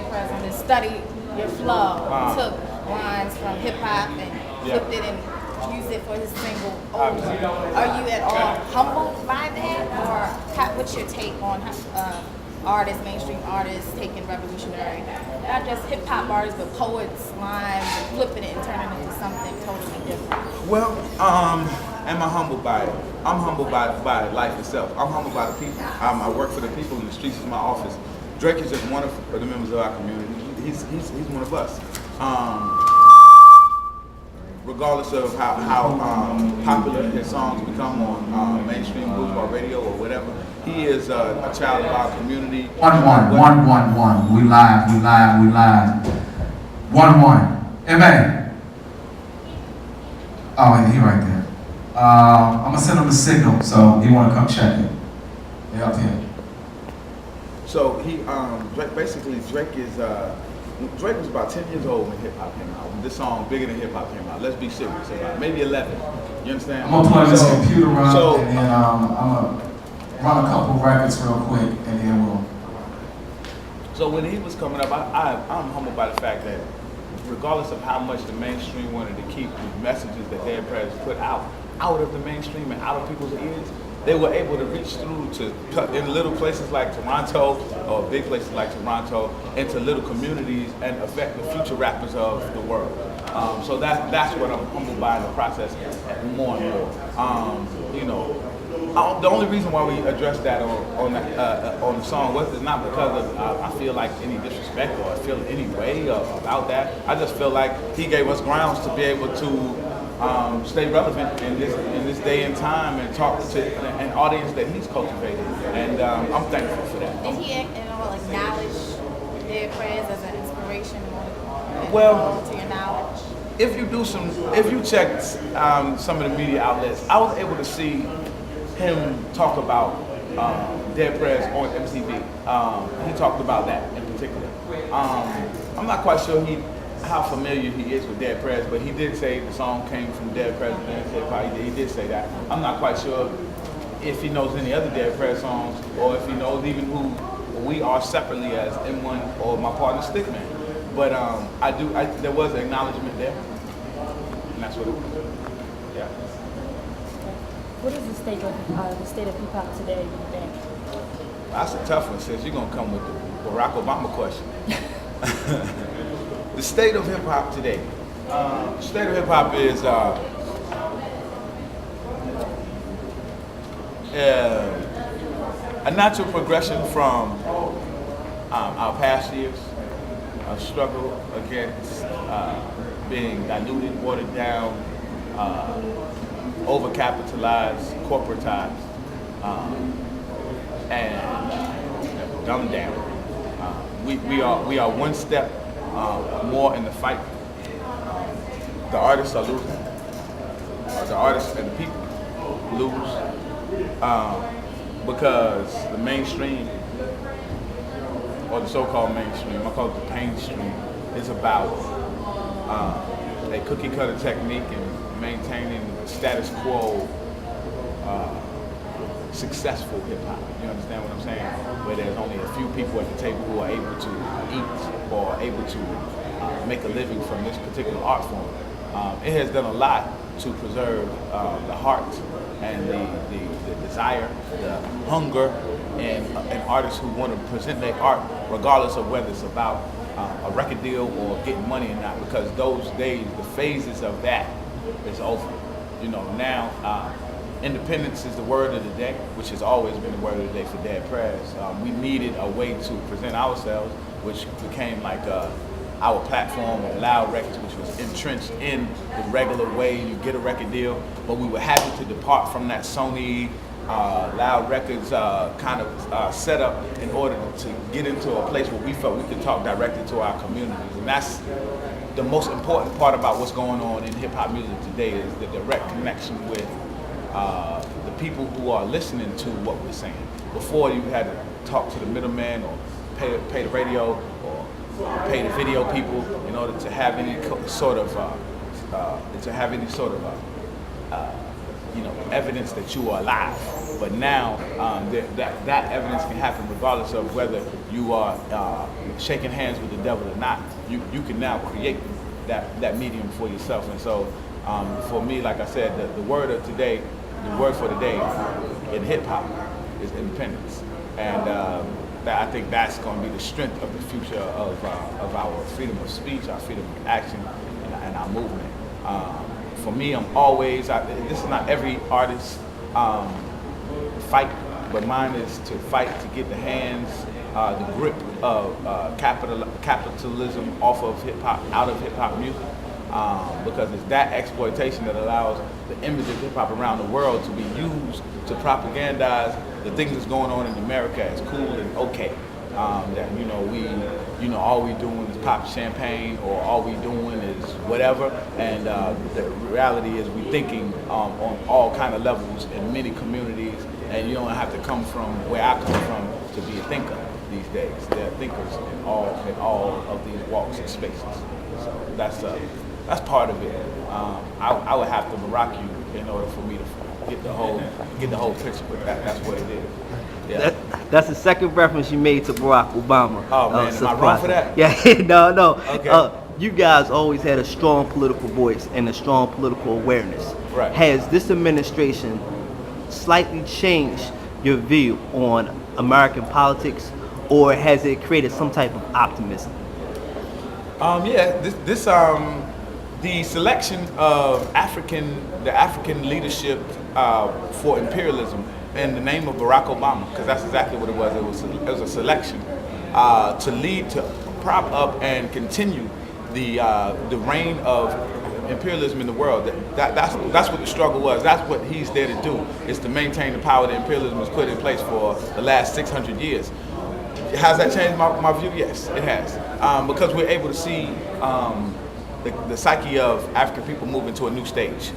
Dead Prez on this study your flow, took lines from hip hop and flipped it and used it for his single Over. Are you at all humbled by that, or what's your take on artists, mainstream artists taking revolutionary, not just hip hop artists, but poets' lines and flipping it and turning it into something totally different? Well, am I humbled by it? I'm humbled by life itself. I'm humbled by the people. I work for the people, and the streets is my office. Drake is just one of the members of our community. He's one of us. Regardless of how popular his songs become on mainstream boulevard radio or whatever, he is a child of our community. 1-1. We live. 1-1. Amen. Oh, he right there. I'm gonna send him a signal, so he wanna come check it. They up here. So he, Drake was about 10 years old when hip hop came out. When this song, Bigger Than Hip Hop, came out. Let's be serious about it. Maybe 11. You understand? I'm gonna plug this computer up, and then I'm gonna run a couple records real quick, and then we'll. So when he was coming up, I'm humbled by the fact that regardless of how much the mainstream wanted to keep the messages that Dead Prez put out of the mainstream and out of people's ears, they were able to reach through to in little places like Toronto or big places like Toronto into little communities and affect the future rappers of the world. So that's what I'm humbled by in the process more and more. The only reason why we addressed that on the song is not because of I feel like any disrespect or I feel any way about that. I just feel like he gave us grounds to be able to stay relevant in this day and time and talk to an audience that he's cultivated, and I'm thankful for that. Did he at all acknowledge Dead Prez as an inspiration? Well, to your knowledge, if you check some of the media outlets, I was able to see him talk about Dead Prez on MTV. He talked about that in particular. I'm not quite sure how familiar he is with Dead Prez, but he did say the song came from Dead Prez. He did say that. I'm not quite sure if he knows any other Dead Prez songs, or if he knows even who we are separately as M1 or my partner Stickman. But there was an acknowledgement there, and that's what it was. Yeah. What is the state of hip hop today, you think? That's a tough one, sis. You're gonna come with the Barack Obama question. The state of hip hop today. The state of hip hop is a natural progression from our past years, a struggle against being diluted, watered down, overcapitalized, corporatized, and dumbed down. We are one step more in the fight. The artists are losing. The artists and the people lose because the mainstream, or the so-called mainstream, I call it the painstream, is about a cookie-cutter technique and maintaining status quo, successful hip-hop. You understand what I'm saying? Where there's only a few people at the table who are able to eat or able to make a living from this particular art form. It has done a lot to preserve the heart and the desire, the hunger in artists who want to present their art, regardless of whether it's about a record deal or getting money or not, because those days, the phases of that is over. Now independence is the word of the day, which has always been the word of the day for Dead Prez. We needed a way to present ourselves, which became like our platform of Loud Records, which was entrenched in the regular way you get a record deal. But we were happy to depart from that Sony Loud Records kind of setup in order to get into a place where we felt we could talk directly to our communities. And that's the most important part about what's going on in hip hop music today, is the direct connection with the people who are listening to what we're saying. Before, you had to talk to the middleman or pay the radio or pay the video people in order to have any sort of evidence that you are alive. But now that evidence can happen regardless of whether you are shaking hands with the devil or not. You can now create that medium for yourself. And so for me, like I said, the word for today in hip hop is independence. And I think that's going to be the strength of the future of our freedom of speech, our freedom of action, and our movement. For me, I'm always, this is not every artist's fight, but mine is to fight to get the hands, the grip of capitalism off of hip hop, out of hip hop music, because it's that exploitation that allows the image of hip hop around the world to be used to propagandize the things that's going on in America as cool and okay. That all we doing is pop champagne, or all we doing is whatever, and the reality is we thinking on all kind of levels in many communities, and you don't have to come from where I come from to be a thinker these days. There are thinkers in all of these walks and spaces. So that's part of it. I would have to Barack you in order for me to get the whole picture, but that's what it is. Yeah. That's the second reference you made to Barack Obama. Oh man, am I wrong for that? Yeah, no. Okay. You guys always had a strong political voice and a strong political awareness. Right. Has this administration slightly changed your view on American politics, or has it created some type of optimism? The selection of the African leadership for imperialism in the name of Barack Obama, because that's exactly what it was. It was a selection to lead, to prop up and continue the reign of imperialism in the world. That's what the struggle was. That's what he's there to do, is to maintain the power that imperialism has put in place for the last 600 years. Has that changed my view? Yes, it has. Because we're able to see the psyche of African people moving to a new stage.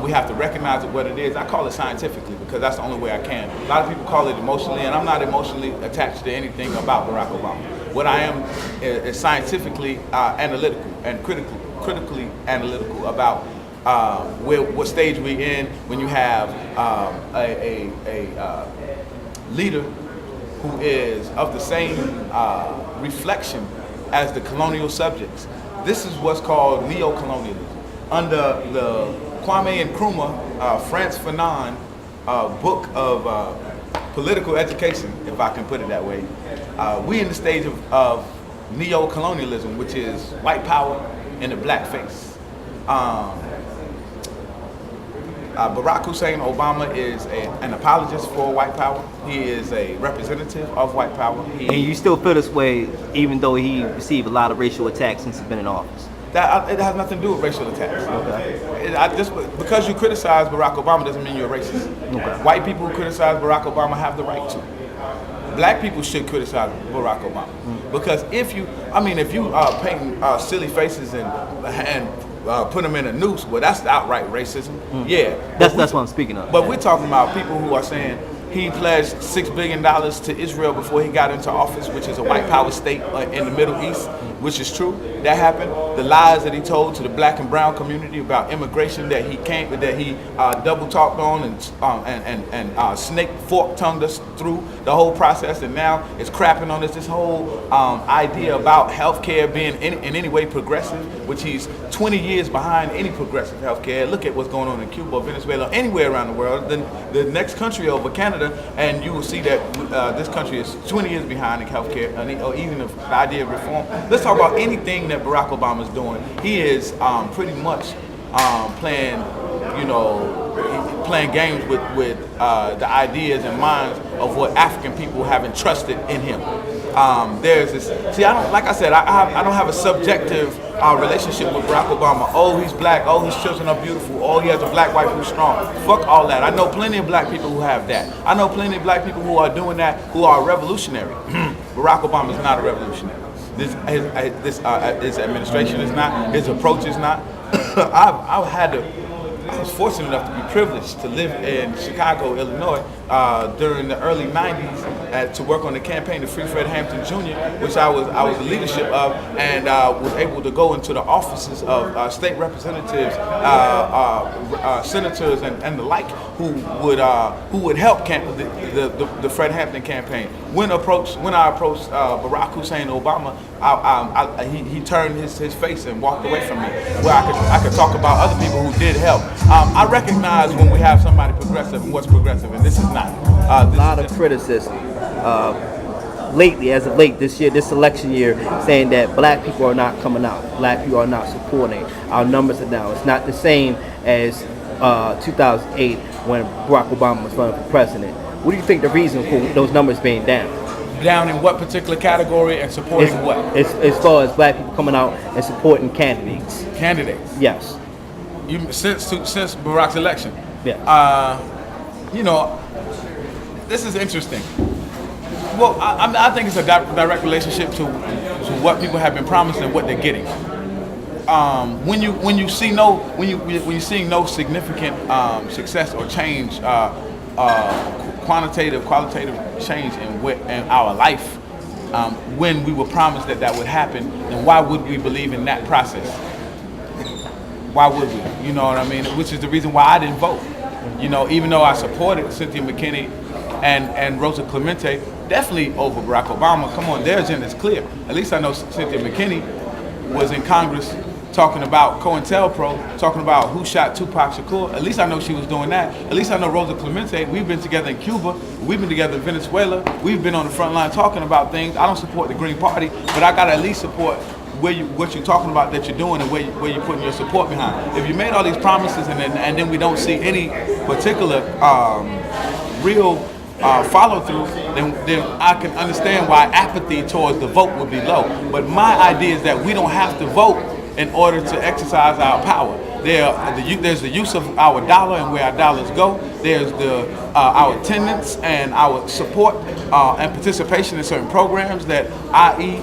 We have to recognize it what it is. I call it scientifically because that's the only way I can. A lot of people call it emotionally, and I'm not emotionally attached to anything about Barack Obama. What I am is scientifically analytical and critically analytical about what stage we're in when you have a leader who is of the same reflection as the colonial subjects. This is what's called neo-colonialism. Under the Kwame Nkrumah, Frantz Fanon book of political education, if I can put it that way, we in the stage of neo-colonialism, which is white power in the black face. Barack Hussein Obama is an apologist for white power. He is a representative of white power. And you still feel this way even though he received a lot of racial attacks since he's been in office? It has nothing to do with racial attacks. Okay. Because you criticize Barack Obama doesn't mean you're a racist. Okay. White people who criticize Barack Obama have the right to. Black people should criticize Barack Obama. Because if you paint silly faces and put them in a noose, well, that's outright racism. Yeah. That's what I'm speaking of. But we're talking about people who are saying he pledged $6 billion to Israel before he got into office, which is a white power state in the Middle East, which is true. That happened. The lies that he told to the black and brown community about immigration that he double talked on and snake fork tongued us through the whole process, and now it's crapping on us. This whole idea about healthcare being in any way progressive, which he's 20 years behind any progressive healthcare. Look at what's going on in Cuba, Venezuela, anywhere around the world. Then the next country over, Canada, and you will see that this country is 20 years behind in healthcare, or even the idea of reform. Let's talk about anything that Barack Obama is doing. He is pretty much playing games with the ideas and minds of what African people have entrusted in him. There's this. See, I don't have a subjective relationship with Barack Obama. Oh, he's black. Oh, his children are beautiful. Oh, he has a black wife who's strong. Fuck all that. I know plenty of black people who have that. I know plenty of black people who are doing that, who are revolutionary. Barack Obama is not a revolutionary. His administration is not. His approach is not. I was fortunate enough to be privileged to live in Chicago, Illinois, during the early 90s to work on the campaign to free Fred Hampton Jr., which I was the leadership of, and was able to go into the offices of state representatives, senators, and the like, who would help the Fred Hampton campaign. When I approached Barack Hussein Obama, he turned his face and walked away from me. Where I could talk about other people who did help. I recognize when we have somebody progressive and what's progressive, and this is not. A lot of criticism lately, as of late this year, this election year, saying that black people are not coming out, black people are not supporting. Our numbers are down. It's not the same as 2008 when Barack Obama was running for president. What do you think the reason for those numbers being down? Down in what particular category and supporting what? As far as black people coming out and supporting candidates. Candidates? Yes. Since Barack's election? Yeah. This is interesting. Well, I think it's a direct relationship to what people have been promised and what they're getting. When you see no significant success or change, qualitative change in our life, when we were promised that would happen, then why would we believe in that process? Why would we? You know what I mean? Which is the reason why I didn't vote. Even though I supported Cynthia McKinney and Rosa Clemente, definitely over Barack Obama. Come on, their agenda is clear. At least I know Cynthia McKinney was in Congress talking about COINTELPRO, talking about who shot Tupac Shakur. At least I know she was doing that. At least I know Rosa Clemente. We've been together in Cuba. We've been together in Venezuela. We've been on the front line talking about things. I don't support the Green Party, but I gotta at least support what you're talking about that you're doing and where you're putting your support behind. If you made all these promises and then we don't see any particular real follow through, then I can understand why apathy towards the vote would be low. But my idea is that we don't have to vote in order to exercise our power. There's the use of our dollar and where our dollars go. There's our attendance and our support and participation in certain programs that, i.e.,